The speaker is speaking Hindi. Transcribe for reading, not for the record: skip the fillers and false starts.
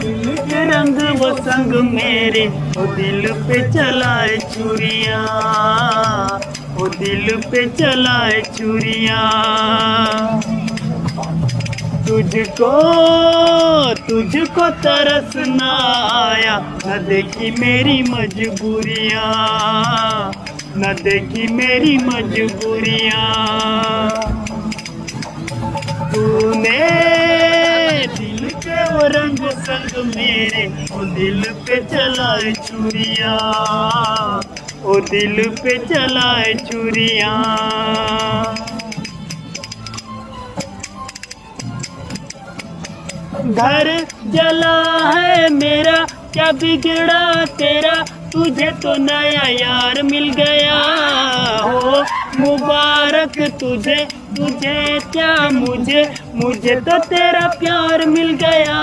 दिल के रंग वो संग मेरे, वो दिल पे चलाए चूड़ियाँ, वो दिल पे चलाए चूड़ियाँ। तुझको तुझको तरस ना आया, न देखी मेरी मजबूरियाँ, न देखी मेरी मजबूरियाँ। तूने दिल के वो रंग संग मेरे, वो दिल पे चलाए चूड़ियाँ, वो दिल पे चलाए चूड़ियाँ। घर जला है मेरा, क्या बिगड़ा तेरा, तुझे तो नया यार मिल गया हो। मुबारक तुझे, तुझे क्या मुझे, मुझे तो तेरा प्यार मिल गया।